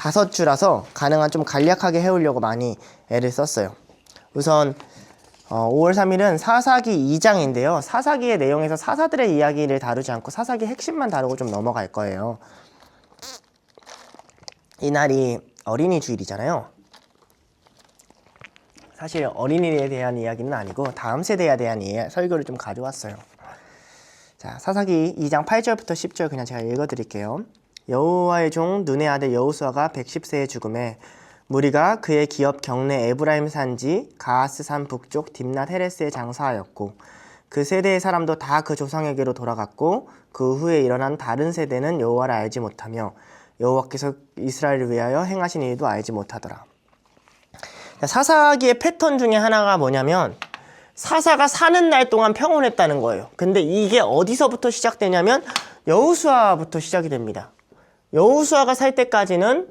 5주라서 가능한 좀 간략하게 해오려고 많이 애를 썼어요. 우선 5월 3일은 사사기 2장인데요. 사사기의 내용에서 사사들의 이야기를 다루지 않고 사사기 핵심만 다루고 좀 넘어갈 거예요. 이날이 어린이 주일이잖아요. 사실 어린이에 대한 이야기는 아니고 다음 세대에 대한 설교를 좀 가져왔어요. 자, 사사기 2장 8절부터 10절 그냥 제가 읽어드릴게요. 여호와의 종 눈의 아들 여호수아가 110세에 죽음에 무리가 그의 기업 경내 에브라임 산지 가하스 산 북쪽 딥낫 헤레스에 장사하였고 그 세대의 사람도 다 그 조상에게로 돌아갔고 그 후에 일어난 다른 세대는 여호와를 알지 못하며 여호와께서 이스라엘을 위하여 행하신 일도 알지 못하더라. 사사기의 패턴 중에 하나가 뭐냐면 사사가 사는 날 동안 평온했다는 거예요. 근데 이게 어디서부터 시작되냐면 여호수아부터 시작이 됩니다. 여호수아가 살 때까지는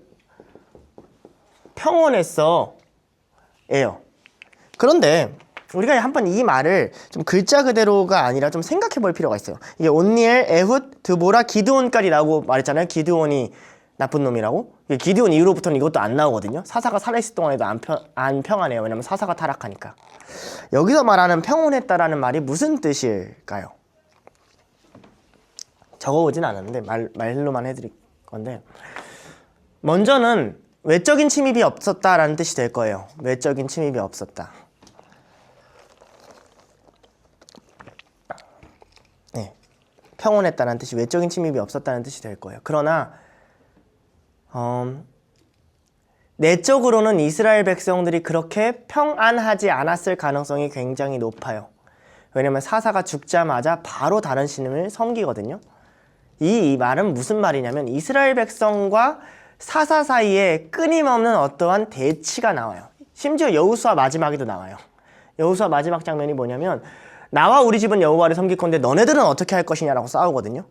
평온했어 예요. 그런데 우리가 한번 이 말을 좀 글자 그대로가 아니라 좀 생각해 볼 필요가 있어요. 이게 온니엘, 에훗, 드보라, 기드온까지 나오고 말했잖아요. 기드온이 나쁜 놈이라고. 기드온 이후로부터는 이것도 안 나오거든요. 사사가 살아있을 동안에도 안 평안해요. 왜냐면 사사가 타락하니까. 여기서 말하는 평온했다라는 말이 무슨 뜻일까요? 적어오진 않았는데 말로만 해드릴 건데, 먼저는 외적인 침입이 없었다라는 뜻이 될 거예요. 외적인 침입이 없었다. 네, 평온했다는 뜻이 외적인 침입이 없었다는 뜻이 될 거예요. 그러나 내적으로는 이스라엘 백성들이 그렇게 평안하지 않았을 가능성이 굉장히 높아요. 왜냐면 사사가 죽자마자 바로 다른 신을 섬기거든요. 이 말은 무슨 말이냐면 이스라엘 백성과 사사 사이에 끊임없는 어떠한 대치가 나와요. 심지어 여호수아 마지막에도 나와요. 여호수아 마지막 장면이 뭐냐면 나와 우리 집은 여호와를 섬길 건데 너네들은 어떻게 할 것이냐라고 싸우거든요.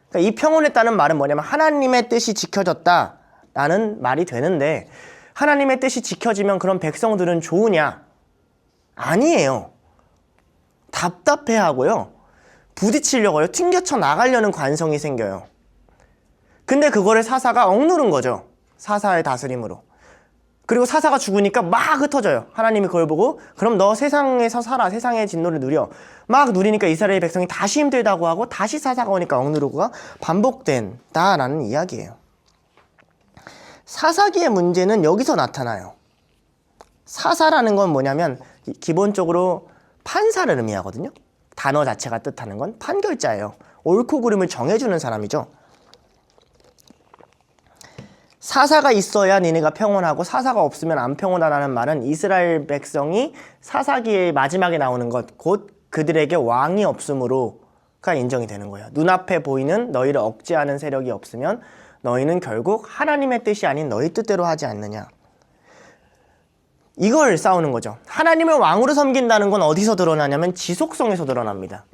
그러니까 이 평온했다는 말은 뭐냐면 하나님의 뜻이 지켜졌다라는 말이 되는데, 하나님의 뜻이 지켜지면 그런 백성들은 좋으냐? 아니에요. 답답해하고요. 부딪히려고요. 튕겨쳐 나가려는 관성이 생겨요. 근데 그거를 사사가 억누른 거죠. 사사의 다스림으로. 그리고 사사가 죽으니까 막 흩어져요. 하나님이 그걸 보고 그럼 너 세상에서 살아. 세상의 진노를 누려. 막 누리니까 이스라엘 백성이 다시 힘들다고 하고 다시 사사가 오니까 억누르고가 반복된다라는 이야기예요. 사사기의 문제는 여기서 나타나요. 사사라는 건 뭐냐면 기본적으로 판사를 의미하거든요. 단어 자체가 뜻하는 건 판결자예요. 옳고 그름을 정해주는 사람이죠. 사사가 있어야 니네가 평온하고 사사가 없으면 안 평온하다는 말은 이스라엘 백성이 사사기의 마지막에 나오는 것, 곧 그들에게 왕이 없음으로가 인정이 되는 거예요. 눈앞에 보이는 너희를 억제하는 세력이 없으면 너희는 결국 하나님의 뜻이 아닌 너희 뜻대로 하지 않느냐. 이걸 싸우는 거죠. 하나님을 왕으로 섬긴다는 건 어디서 드러나냐면 지속성에서 드러납니다.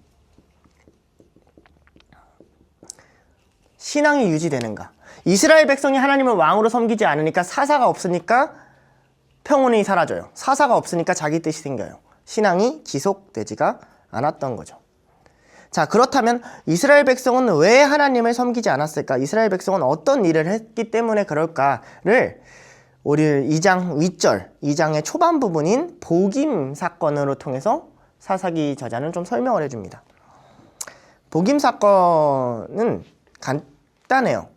신앙이 유지되는가. 이스라엘 백성이 하나님을 왕으로 섬기지 않으니까 사사가 없으니까 평온이 사라져요. 사사가 없으니까 자기 뜻이 생겨요. 신앙이 지속되지가 않았던 거죠. 자, 그렇다면 이스라엘 백성은 왜 하나님을 섬기지 않았을까? 이스라엘 백성은 어떤 일을 했기 때문에 그럴까를 우리 2장 윗절, 2장의 초반 부분인 복임 사건으로 통해서 사사기 저자는 좀 설명을 해줍니다. 복임 사건은 간단해요.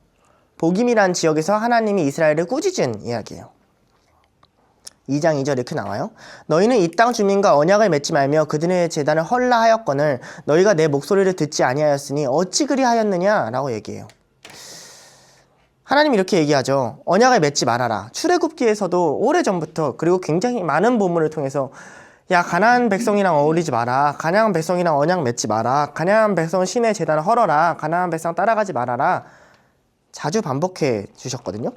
복임이란 지역에서 하나님이 이스라엘을 꾸짖은 이야기예요. 2장 2절 이렇게 나와요. 너희는 이 땅 주민과 언약을 맺지 말며 그들의 제단을 헐라하였거늘 너희가 내 목소리를 듣지 아니하였으니 어찌 그리하였느냐 라고 얘기해요. 하나님이 이렇게 얘기하죠. 언약을 맺지 말아라. 출애굽기에서도 오래전부터 그리고 굉장히 많은 본문을 통해서 야, 가나안 백성이랑 어울리지 마라. 가나안 백성이랑 언약 맺지 마라. 가나안 백성은 신의 제단을 헐어라. 가나안 백성 따라가지 말아라. 자주 반복해 주셨거든요.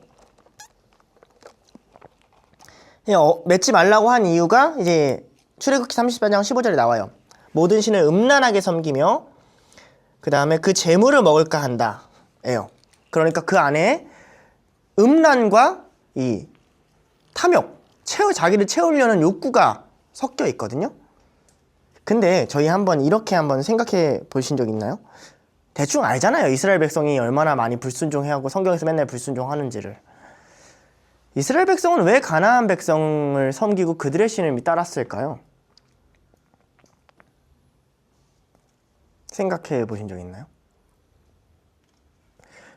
맺지 말라고 한 이유가 이제 출애굽기 34장 15절에 나와요. 모든 신을 음란하게 섬기며 그 다음에 그 재물을 먹을까 한다 예요. 그러니까 그 안에 음란과 이 탐욕, 자기를 채우려는 욕구가 섞여 있거든요. 근데 저희 이렇게 한번 생각해 보신 적 있나요? 대충 알잖아요. 이스라엘 백성이 얼마나 많이 불순종해하고 성경에서 맨날 불순종하는지를. 이스라엘 백성은 왜 가나안 백성을 섬기고 그들의 신을 따랐을까요? 생각해 보신 적 있나요?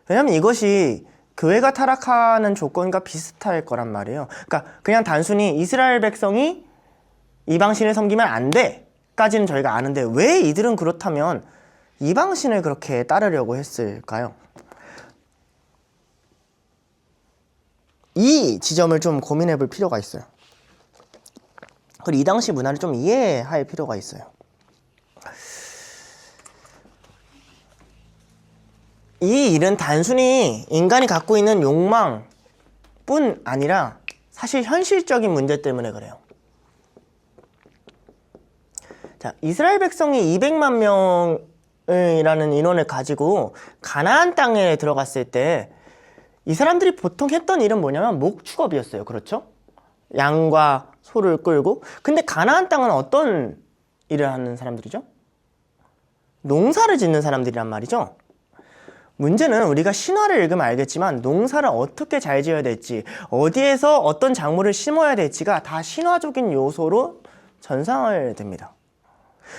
왜냐하면 이것이 교회가 타락하는 조건과 비슷할 거란 말이에요. 그러니까 그냥 단순히 이스라엘 백성이 이방신을 섬기면 안 돼 까지는 저희가 아는데 왜 이들은 그렇다면 이방신을 그렇게 따르려고 했을까요? 이 지점을 좀 고민해 볼 필요가 있어요. 그리고 이 당시 문화를 좀 이해할 필요가 있어요. 이 일은 단순히 인간이 갖고 있는 욕망뿐 아니라 사실 현실적인 문제 때문에 그래요. 자, 이스라엘 백성이 200만 명이라는 인원을 가지고 가나안 땅에 들어갔을 때 이 사람들이 보통 했던 일은 뭐냐면 목축업이었어요. 그렇죠? 양과 소를 끌고. 근데 가나안 땅은 어떤 일을 하는 사람들이죠? 농사를 짓는 사람들이란 말이죠. 문제는 우리가 신화를 읽으면 알겠지만 농사를 어떻게 잘 지어야 될지, 어디에서 어떤 작물을 심어야 될지가 다 신화적인 요소로 전상을 됩니다.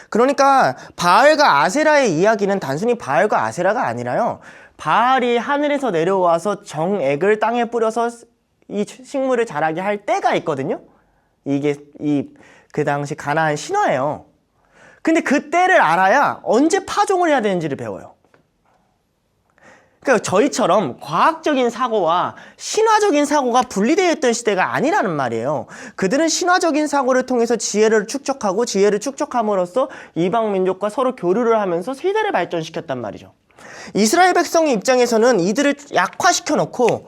그러니까 바알과 아세라의 이야기는 단순히 바알과 아세라가 아니라요. 바알이 하늘에서 내려와서 정액을 땅에 뿌려서 이 식물을 자라게 할 때가 있거든요. 이게 그 당시 가나안 신화예요. 근데 그 때를 알아야 언제 파종을 해야 되는지를 배워요. 그러니까 저희처럼 과학적인 사고와 신화적인 사고가 분리되어 있던 시대가 아니라는 말이에요. 그들은 신화적인 사고를 통해서 지혜를 축적하고 지혜를 축적함으로써 이방 민족과 서로 교류를 하면서 세대를 발전시켰단 말이죠. 이스라엘 백성의 입장에서는 이들을 약화시켜 놓고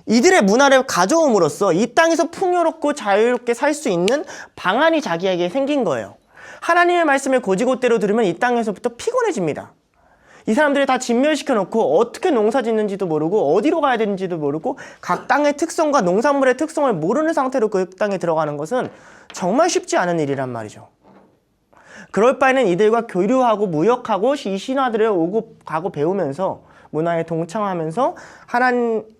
이들의 문화를 가져옴으로써 이 땅에서 풍요롭고 자유롭게 살 수 있는 방안이 자기에게 생긴 거예요. 하나님의 말씀을 고지고대로 들으면 이 땅에서부터 피곤해집니다. 이 사람들이 다 진멸시켜 놓고 어떻게 농사 짓는지도 모르고 어디로 가야 되는지도 모르고 각 땅의 특성과 농산물의 특성을 모르는 상태로 그 땅에 들어가는 것은 정말 쉽지 않은 일이란 말이죠. 그럴 바에는 이들과 교류하고 무역하고 이 신화들을 오고 가고 배우면서 문화에 동참하면서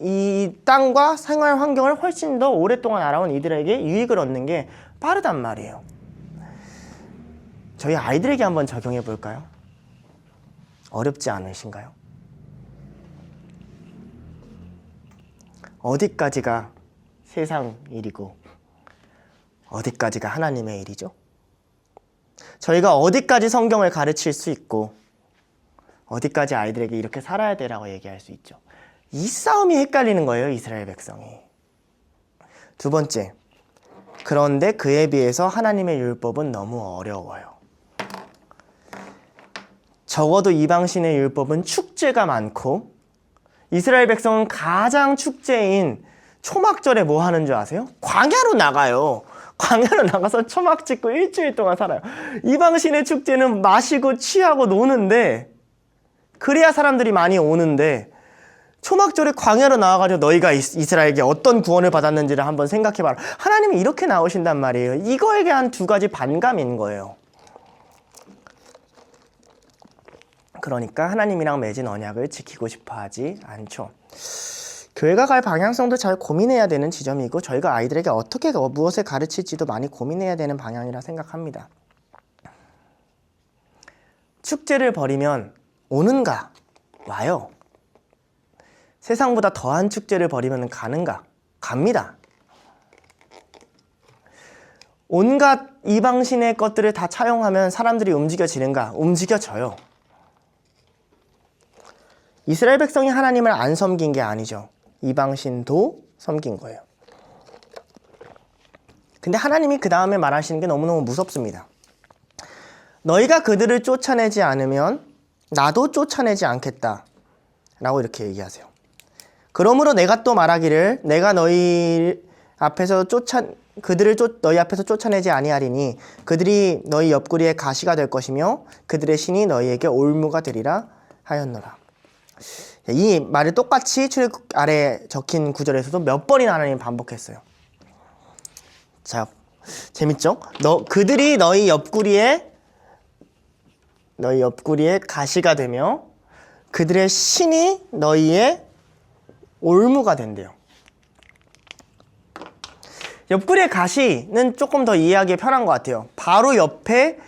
이 땅과 생활 환경을 훨씬 더 오랫동안 알아온 이들에게 유익을 얻는 게 빠르단 말이에요. 저희 아이들에게 한번 적용해 볼까요? 어렵지 않으신가요? 어디까지가 세상 일이고 어디까지가 하나님의 일이죠? 저희가 어디까지 성경을 가르칠 수 있고 어디까지 아이들에게 이렇게 살아야 되라고 얘기할 수 있죠? 이 싸움이 헷갈리는 거예요, 이스라엘 백성이. 두 번째, 그런데 그에 비해서 하나님의 율법은 너무 어려워요. 적어도 이방신의 율법은 축제가 많고 이스라엘 백성은 가장 축제인 초막절에 뭐 하는 줄 아세요? 광야로 나가요. 광야로 나가서 초막 짓고 일주일 동안 살아요. 이방신의 축제는 마시고 취하고 노는데 그래야 사람들이 많이 오는데 초막절에 광야로 나와가지고 너희가 이스라엘에게 어떤 구원을 받았는지를 한번 생각해봐라. 하나님이 이렇게 나오신단 말이에요. 이거에 대한 두 가지 반감인 거예요. 그러니까 하나님이랑 맺은 언약을 지키고 싶어 하지 않죠. 교회가 갈 방향성도 잘 고민해야 되는 지점이고 저희가 아이들에게 어떻게 무엇을 가르칠지도 많이 고민해야 되는 방향이라 생각합니다. 축제를 벌이면 오는가? 와요. 세상보다 더한 축제를 벌이면 가는가? 갑니다. 온갖 이방신의 것들을 다 차용하면 사람들이 움직여지는가? 움직여져요. 이스라엘 백성이 하나님을 안 섬긴 게 아니죠. 이방신도 섬긴 거예요. 근데 하나님이 그 다음에 말하시는 게 너무너무 무섭습니다. 너희가 그들을 쫓아내지 않으면 나도 쫓아내지 않겠다 라고 이렇게 얘기하세요. 그러므로 내가 또 말하기를 내가 너희 앞에서 너희 앞에서 쫓아내지 아니하리니 그들이 너희 옆구리에 가시가 될 것이며 그들의 신이 너희에게 올무가 되리라 하였노라. 이 말을 똑같이 출애굽 아래 적힌 구절에서도 몇 번이나 하나님 반복했어요. 자, 재밌죠? 그들이 너희 옆구리에 가시가 되며 그들의 신이 너희의 올무가 된대요. 옆구리의 가시는 조금 더 이해하기 편한 것 같아요. 바로 옆에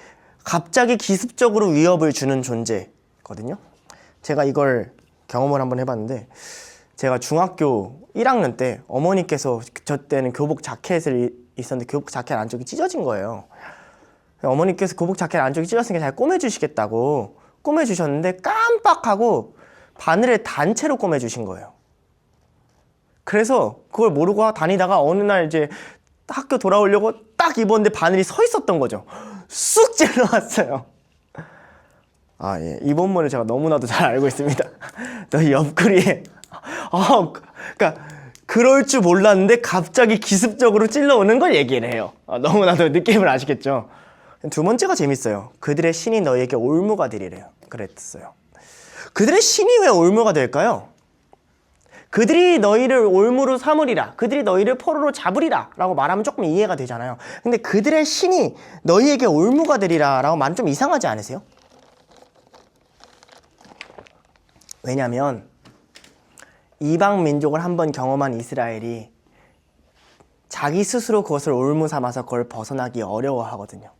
갑자기 기습적으로 위협을 주는 존재거든요. 제가 이걸 경험을 한번 해봤는데, 제가 중학교 1학년 때 어머니께서, 저 때는 교복 자켓을 있었는데 교복 자켓 안쪽이 찢어진 거예요. 어머니께서 교복 자켓 안쪽이 찢어진 게 잘 꼬매주시겠다고 꼬매주셨는데 깜빡하고 바늘에 단체로 꼬매주신 거예요. 그래서 그걸 모르고 다니다가 어느 날 이제 학교 돌아오려고 딱 입었는데 바늘이 서 있었던 거죠. 쑥 찔러왔어요. 아, 예. 이 본문을 제가 너무나도 잘 알고 있습니다. 너희 옆구리에. 그러니까 그럴 줄 몰랐는데 갑자기 기습적으로 찔러오는 걸 얘기를 해요. 너무나도 느낌을 아시겠죠? 두 번째가 재밌어요. 그들의 신이 너희에게 올무가 되리래요. 그랬어요. 그들의 신이 왜 올무가 될까요? 그들이 너희를 올무로 삼으리라, 그들이 너희를 포로로 잡으리라 라고 말하면 조금 이해가 되잖아요. 근데 그들의 신이 너희에게 올무가 되리라 라고 말은 좀 이상하지 않으세요? 왜냐면 이방 민족을 한번 경험한 이스라엘이 자기 스스로 그것을 올무 삼아서 그걸 벗어나기 어려워하거든요.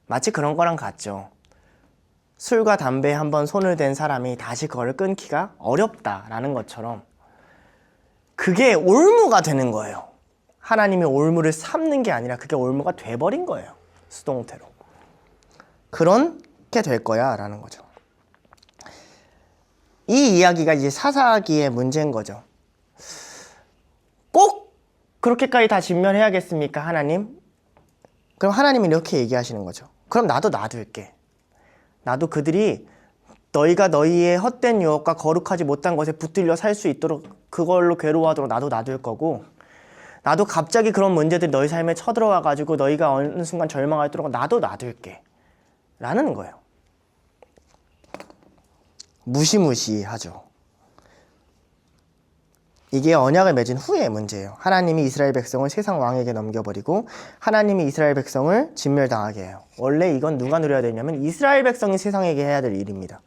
마치 그런 거랑 같죠. 술과 담배에 한번 손을 댄 사람이 다시 그걸 끊기가 어렵다라는 것처럼 그게 올무가 되는 거예요. 하나님이 올무를 삼는 게 아니라 그게 올무가 돼버린 거예요. 수동태로. 그렇게 될 거야 라는 거죠. 이 이야기가 이제 사사기의 문제인 거죠. 꼭 그렇게까지 다 직면해야겠습니까, 하나님? 그럼 하나님이 이렇게 얘기하시는 거죠. 그럼 나도 놔둘게. 나도 그들이 너희가 너희의 헛된 유혹과 거룩하지 못한 것에 붙들려 살 수 있도록 그걸로 괴로워하도록 나도 놔둘 거고, 나도 갑자기 그런 문제들이 너희 삶에 쳐들어와가지고 너희가 어느 순간 절망하도록 나도 놔둘게 라는 거예요. 무시무시하죠. 이게 언약을 맺은 후의 문제예요. 하나님이 이스라엘 백성을 세상 왕에게 넘겨버리고 하나님이 이스라엘 백성을 진멸당하게 해요. 원래 이건 누가 누려야 되냐면 이스라엘 백성이 세상에게 해야 될 일입니다.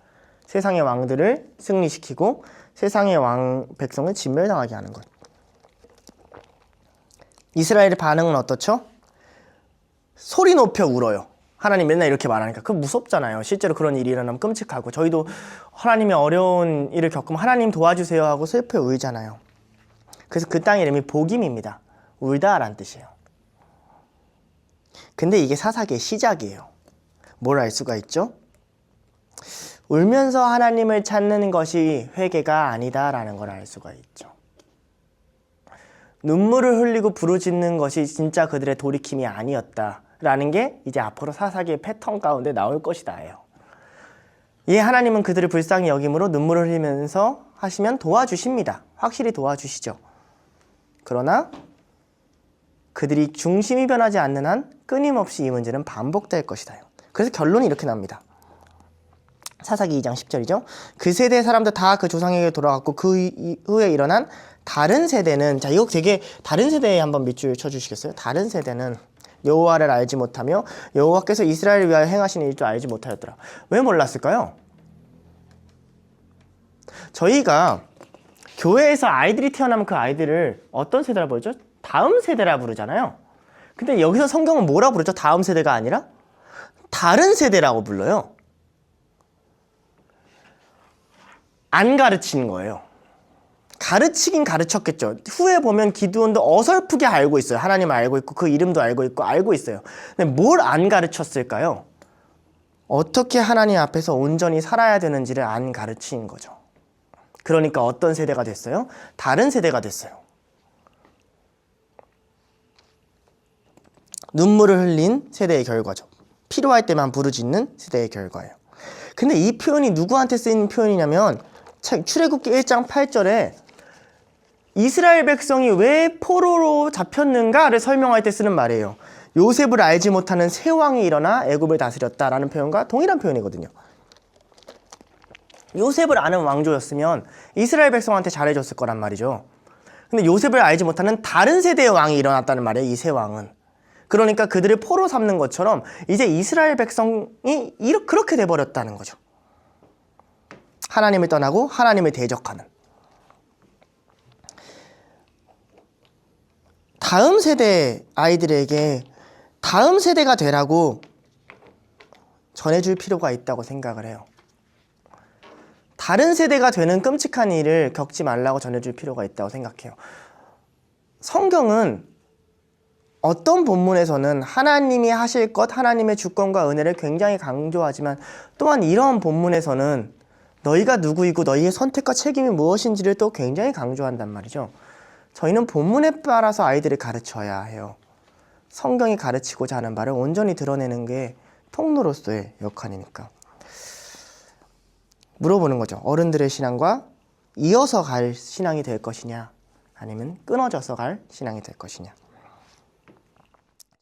세상의 왕들을 승리시키고 세상의 백성을 진멸당하게 하는 것. 이스라엘의 반응은 어떻죠? 소리 높여 울어요. 하나님 맨날 이렇게 말하니까 그거 무섭잖아요. 실제로 그런 일이 일어나면 끔찍하고, 저희도 하나님이 어려운 일을 겪으면 하나님 도와주세요 하고 슬퍼 울잖아요. 그래서 그 땅 이름이 복임입니다. 울다라는 뜻이에요. 근데 이게 사사기의 시작이에요. 뭘 알 수가 있죠? 울면서 하나님을 찾는 것이 회개가 아니다라는 걸 알 수가 있죠. 눈물을 흘리고 부르짖는 것이 진짜 그들의 돌이킴이 아니었다라는 게 이제 앞으로 사사기의 패턴 가운데 나올 것이다예요. 예, 하나님은 그들을 불쌍히 여김으로 눈물을 흘리면서 하시면 도와주십니다. 확실히 도와주시죠. 그러나 그들이 중심이 변하지 않는 한 끊임없이 이 문제는 반복될 것이다. 그래서 결론이 이렇게 납니다. 사사기 2장 10절이죠. 그 세대의 사람들 다 그 조상에게 돌아갔고 그 후에 일어난 다른 세대는, 자, 이거 되게 다른 세대에 한번 밑줄 쳐주시겠어요? 다른 세대는 여호와를 알지 못하며 여호와께서 이스라엘을 위하여 행하시는 일도 알지 못하였더라. 왜 몰랐을까요? 저희가 교회에서 아이들이 태어나면 그 아이들을 어떤 세대라 부르죠? 다음 세대라 부르잖아요. 근데 여기서 성경은 뭐라 부르죠? 다음 세대가 아니라 다른 세대라고 불러요. 안 가르치는 거예요. 가르치긴 가르쳤겠죠. 후에 보면 기드온도 어설프게 알고 있어요. 하나님 알고 있고 그 이름도 알고 있어요. 근데 뭘 안 가르쳤을까요? 어떻게 하나님 앞에서 온전히 살아야 되는지를 안 가르친 거죠. 그러니까 어떤 세대가 됐어요? 다른 세대가 됐어요. 눈물을 흘린 세대의 결과죠. 필요할 때만 부르짖는 세대의 결과예요. 근데 이 표현이 누구한테 쓰이는 표현이냐면 출애굽기 1장 8절에 이스라엘 백성이 왜 포로로 잡혔는가를 설명할 때 쓰는 말이에요. 요셉을 알지 못하는 새 왕이 일어나 애굽을 다스렸다라는 표현과 동일한 표현이거든요. 요셉을 아는 왕조였으면 이스라엘 백성한테 잘해줬을 거란 말이죠. 근데 요셉을 알지 못하는 다른 세대의 왕이 일어났다는 말이에요. 이 새 왕은. 그러니까 그들을 포로 삼는 것처럼 이제 이스라엘 백성이 그렇게 돼버렸다는 거죠. 하나님을 떠나고 하나님을 대적하는. 다음 세대 아이들에게 다음 세대가 되라고 전해줄 필요가 있다고 생각을 해요. 다른 세대가 되는 끔찍한 일을 겪지 말라고 전해줄 필요가 있다고 생각해요. 성경은 어떤 본문에서는 하나님이 하실 것, 하나님의 주권과 은혜를 굉장히 강조하지만 또한 이런 본문에서는 너희가 누구이고 너희의 선택과 책임이 무엇인지를 또 굉장히 강조한단 말이죠. 저희는 본문에 따라서 아이들을 가르쳐야 해요. 성경이 가르치고자 하는 바를 온전히 드러내는 게 통로로서의 역할이니까. 물어보는 거죠. 어른들의 신앙과 이어서 갈 신앙이 될 것이냐, 아니면 끊어져서 갈 신앙이 될 것이냐.